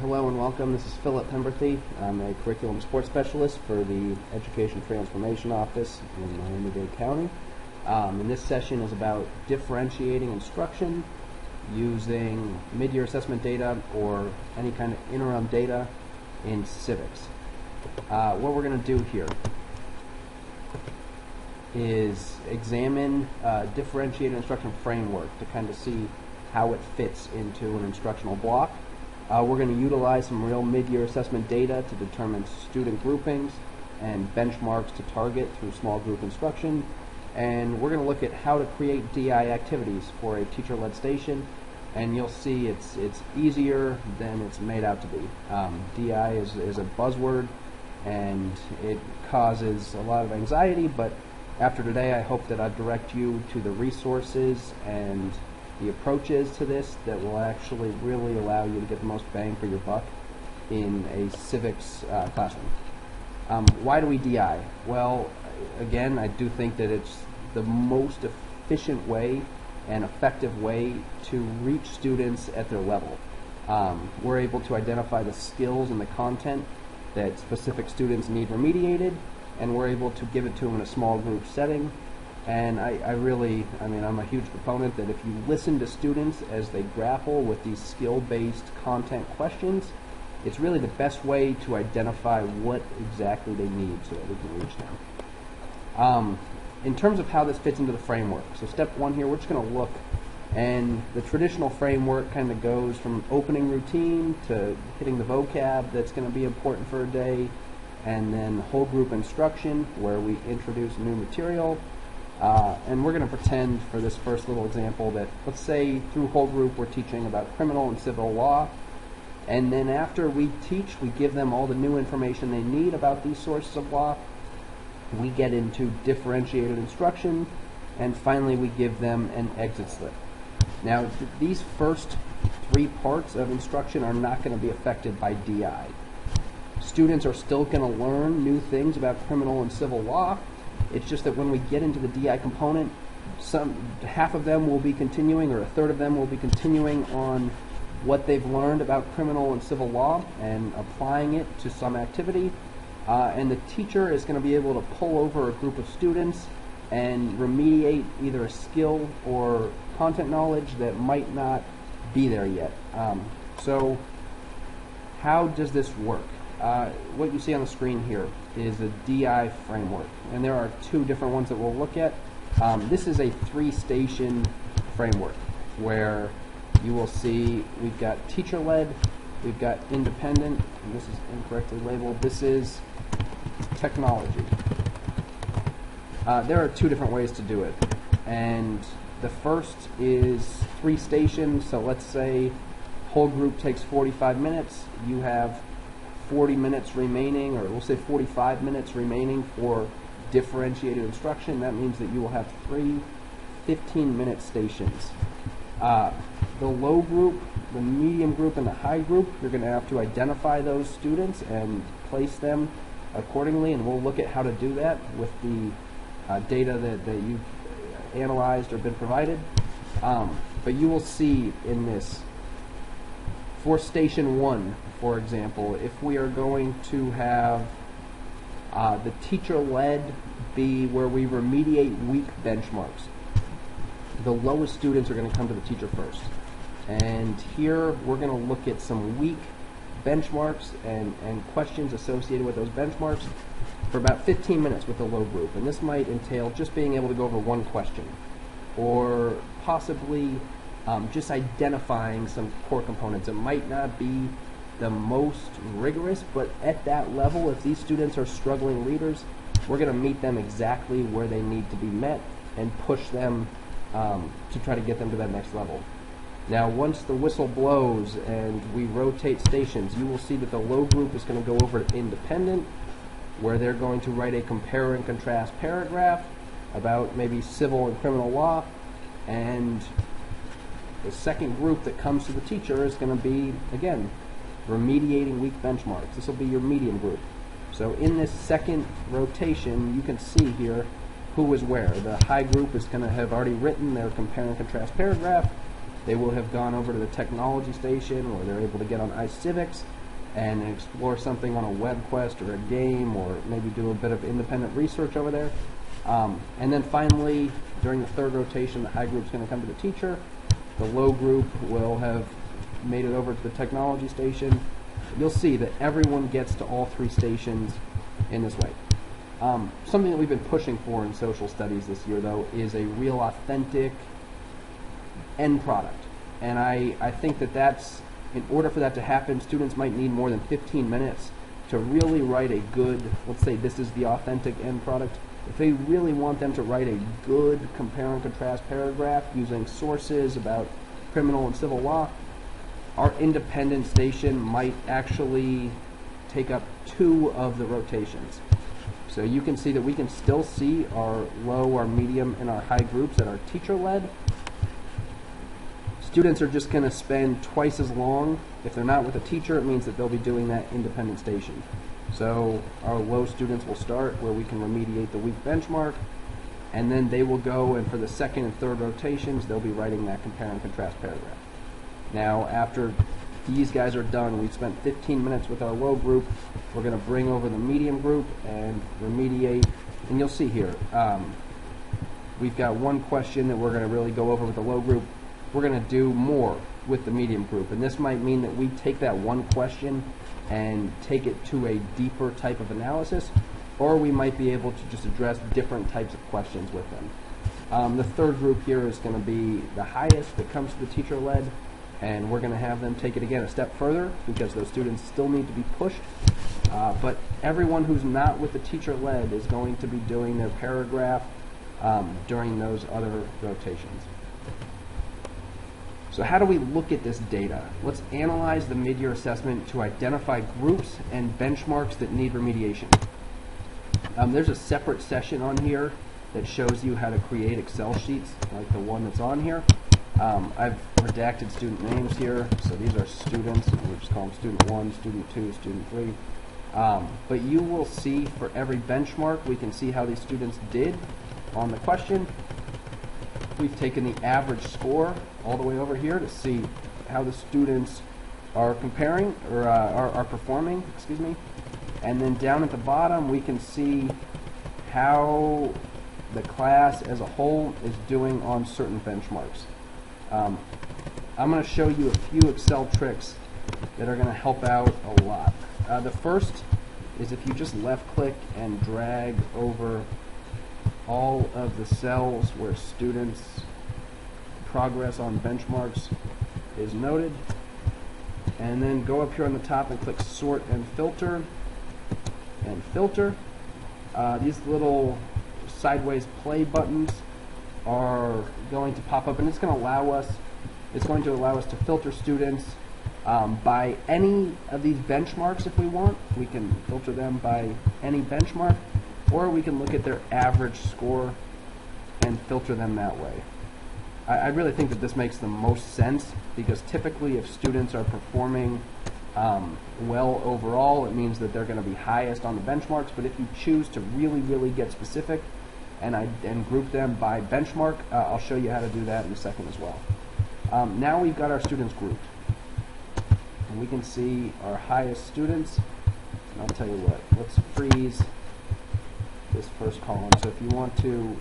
Hello and welcome. This is Philip Pemberthy. I'm a curriculum support specialist for the Education Transformation Office in Miami-Dade County. And this session is about differentiating instruction using mid-year assessment data or any kind of interim data in civics. What we're going to do here is examine differentiated instruction framework to kind of see how it fits into an instructional block. We're going to utilize some real mid-year assessment data to determine student groupings and benchmarks to target through small group instruction. And we're going to look at how to create DI activities for a teacher-led station. And you'll see it's easier than it's made out to be. DI is a buzzword, and it causes a lot of anxiety, but after today I hope that I direct you to the resources and the approaches to this that will actually really allow you to get the most bang for your buck in a civics classroom. Why do we DI? Well, again, I do think that it's the most efficient way and effective way to reach students at their level. We're able to identify the skills and the content that specific students need remediated, and we're able to give it to them in a small group setting. And I'm a huge proponent that if you listen to students as they grapple with these skill-based content questions, it's really the best way to identify what exactly they need so that we can reach them. In terms of how this fits into the framework, so step one here, we're just going to look, and the traditional framework kind of goes from opening routine to hitting the vocab that's going to be important for a day, and then whole group instruction where we introduce new material. And we're going to pretend for this first little example that, let's say, through whole group we're teaching about criminal and civil law, and then after we teach, we give them all the new information they need about these sources of law. We get into differentiated instruction, and finally we give them an exit slip. Now, these first three parts of instruction are not going to be affected by DI. Students are still going to learn new things about criminal and civil law. It's just that when we get into the DI component, half of them will be continuing, or a third of them will be continuing on what they've learned about criminal and civil law and applying it to some activity. And the teacher is going to be able to pull over a group of students and remediate either a skill or content knowledge that might not be there yet. So how does this work? What you see on the screen here is a DI framework, and there are two different ones that we'll look at. This is a three-station framework where you will see we've got teacher-led, we've got independent, and this is incorrectly labeled, this is technology. There are two different ways to do it, and the first is three stations. So let's say whole group takes 45 minutes, you have 40 minutes remaining, or we'll say 45 minutes remaining for differentiated instruction. That means that you will have three 15-minute stations. The low group, the medium group, and the high group, you're going to have to identify those students and place them accordingly, and we'll look at how to do that with the data that you've analyzed or been provided. But you will see in this, for station one, for example, if we are going to have the teacher-led be where we remediate weak benchmarks, the lowest students are going to come to the teacher first. And here we're going to look at some weak benchmarks and questions associated with those benchmarks for about 15 minutes with the low group. And this might entail just being able to go over one question, or possibly just identifying some core components. It might not be the most rigorous, but at that level, if these students are struggling readers, we're going to meet them exactly where they need to be met and push them to try to get them to that next level. Now, once the whistle blows and we rotate stations, you will see that the low group is going to go over to independent, where they're going to write a compare and contrast paragraph about maybe civil and criminal law, and the second group that comes to the teacher is going to be, again, remediating weak benchmarks. This will be your medium group. So in this second rotation, you can see here who is where. The high group is going to have already written their compare and contrast paragraph, They will have gone over to the technology station, or they're able to get on iCivics and explore something on a web quest or a game, or maybe do a bit of independent research over there. And then finally, during the third rotation, the high group's going to come to the teacher. The low group will have made it over to the technology station. You'll see that everyone gets to all three stations in this way. Something that we've been pushing for in social studies this year, though, is a real authentic end product. And I think that in order for that to happen, students might need more than 15 minutes to really write a good, let's say this is the authentic end product. If they really want them to write a good compare and contrast paragraph using sources about criminal and civil law, our independent station might actually take up 2 of the rotations. So you can see that we can still see our low, our medium, and our high groups that are teacher-led. Students are just going to spend twice as long. If they're not with a teacher, it means that they'll be doing that independent station. So our low students will start where we can remediate the weak benchmark, and then they will go, and for the second and third rotations, they'll be writing that compare and contrast paragraph. Now, after these guys are done, we've spent 15 minutes with our low group. We're going to bring over the medium group and remediate. And you'll see here, we've got one question that we're going to really go over with the low group. We're going to do more with the medium group. And this might mean that we take that one question and take it to a deeper type of analysis, or we might be able to just address different types of questions with them. The third group here is going to be the highest that comes to the teacher-led, and we're going to have them take it again a step further because those students still need to be pushed. But everyone who's not with the teacher-led is going to be doing their paragraph during those other rotations. So how do we look at this data? Let's analyze the mid-year assessment to identify groups and benchmarks that need remediation. There's a separate session on here that shows you how to create Excel sheets like the one that's on here. I've redacted student names here, so these are students, and we'll just call them student 1, student 2, student 3. But you will see for every benchmark, we can see how these students did on the question. We've taken the average score all the way over here to see how the students are comparing, or are performing, excuse me. And then down at the bottom, we can see how the class as a whole is doing on certain benchmarks. I'm going to show you a few Excel tricks that are going to help out a lot. The first is if you just left-click and drag over all of the cells where students' progress on benchmarks is noted, and then go up here on the top and click Sort and Filter, these little sideways play buttons are going to pop up, and it's going to allow us to filter students by any of these benchmarks if we want. We can filter them by any benchmark, or we can look at their average score and filter them that way. I really think that this makes the most sense, because typically if students are performing well overall, it means that they're going to be highest on the benchmarks. But if you choose to really get specific and group them by benchmark, I'll show you how to do that in a second as well. Now we've got our students grouped, and we can see our highest students. And I'll tell you what, let's freeze this first column. So if you want to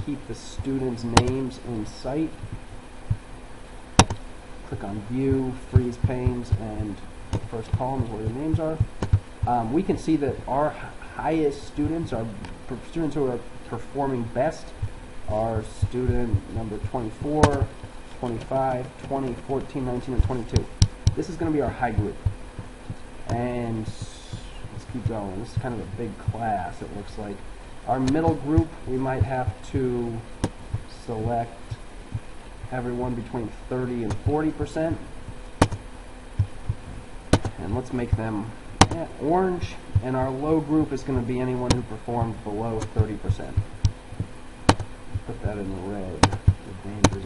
keep the students' names in sight, click on View, Freeze Panes, and the first column is where the names are. We can see that our highest students, our students who are performing best, are student number 24, 25, 20, 14, 19, and 22. This is going to be our high group. And let's keep going. This is kind of a big class, it looks like. Our middle group, we might have to select everyone between 30 and 40%. And let's make them orange. And our low group is going to be anyone who performed below 30%. Put that in red, the danger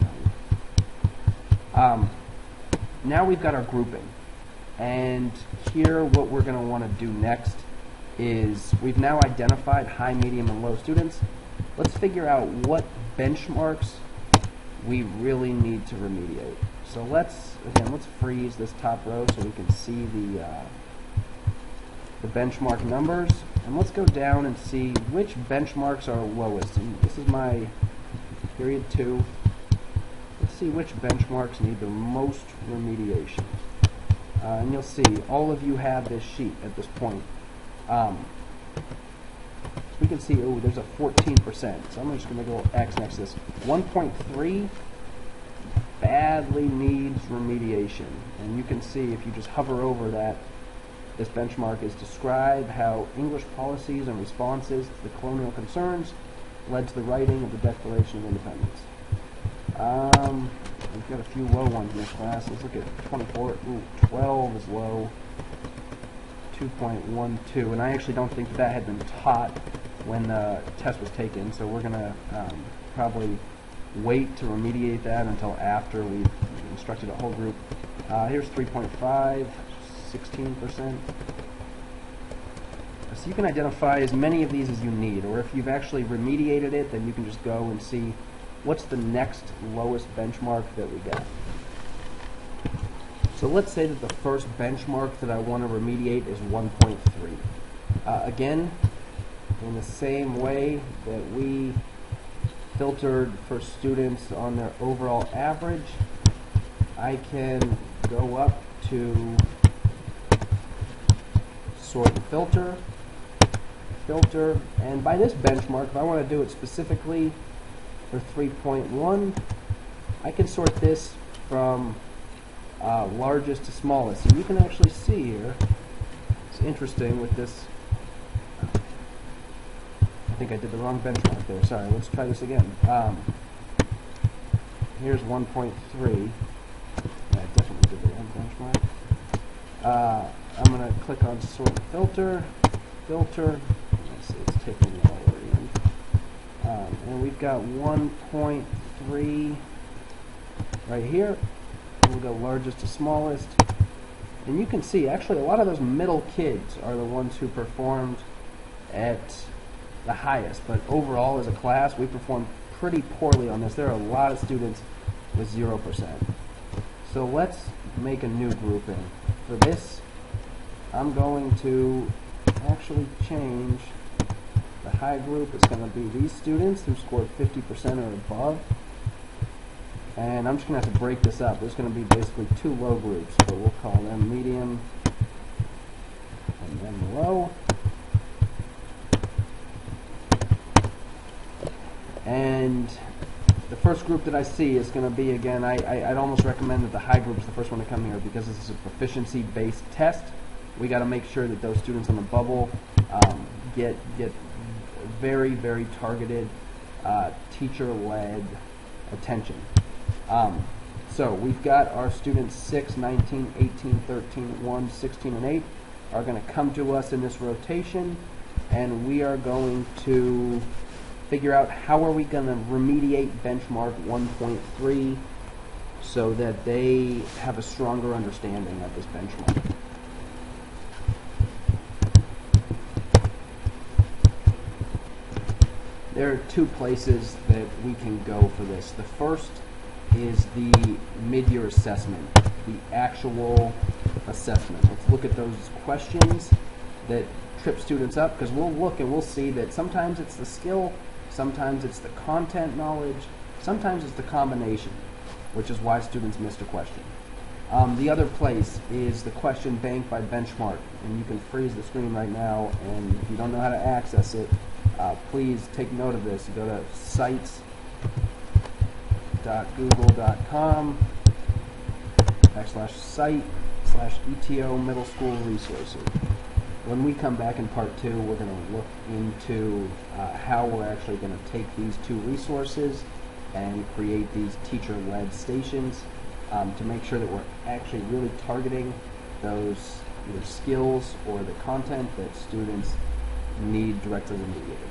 zone. Now we've got our grouping. And here what we're going to want to do next is we've now identified high, medium, and low students. Let's figure out what benchmarks we really need to remediate. So let's freeze this top row so we can see the benchmark numbers, and let's go down and see which benchmarks are lowest. And this is my period 2. Let's see which benchmarks need the most remediation. And you'll see all of you have this sheet at this point. We can see, oh, there's a 14%. So I'm just going to go X next to this. 1.3 badly needs remediation. And you can see if you just hover over that, this benchmark is describe how English policies and responses to the colonial concerns led to the writing of the Declaration of Independence. We've got a few low ones in this class. Let's look at 24. Ooh, 12 is low. 2.12. And I actually don't think that had been taught when the test was taken, so we're going to probably wait to remediate that until after we've instructed a whole group. Here's 3.5. 16%. So you can identify as many of these as you need, or if you've actually remediated it, then you can just go and see what's the next lowest benchmark that we get. So let's say that the first benchmark that I want to remediate is 1.3. Again, in the same way that we filtered for students on their overall average, I can go up to sort and filter, and by this benchmark, if I want to do it specifically for 3.1, I can sort this from largest to smallest. And you can actually see here, it's interesting with this, I think I did the wrong benchmark there, sorry, let's try this again. Here's 1.3, I definitely did the wrong benchmark. I'm going to click on sort and filter, let's see, it's taking it already in. And we've got 1.3 right here. We'll go largest to smallest. And you can see, actually, a lot of those middle kids are the ones who performed at the highest. But overall, as a class, we performed pretty poorly on this. There are a lot of students with 0%. So let's make a new grouping. For this, I'm going to actually change the high group. It's going to be these students who scored 50% or above. And I'm just going to have to break this up. There's going to be basically 2 low groups, but we'll call them medium and then low. And the first group that I see is going to be, again, I'd almost recommend that the high group is the first one to come here because this is a proficiency-based test. We got to make sure that those students on the bubble get very, very targeted, teacher-led attention. So we've got our students 6, 19, 18, 13, 1, 16, and 8 are going to come to us in this rotation, and we are going to figure out how are we going to remediate benchmark 1.3 so that they have a stronger understanding of this benchmark. There are 2 places that we can go for this. The first is the mid-year assessment, the actual assessment. Let's look at those questions that trip students up, because we'll look and we'll see that sometimes it's the skill, sometimes it's the content knowledge, sometimes it's the combination, which is why students missed a question. The other place is the question bank by benchmark, and you can freeze the screen right now, and if you don't know how to access it, please take note of this. Go to sites.google.com/site/ETO middle school resources. When we come back in part 2, we're going to look into how we're actually going to take these 2 resources and create these teacher-led stations to make sure that we're actually really targeting those either skills or the content that students need directly remediated.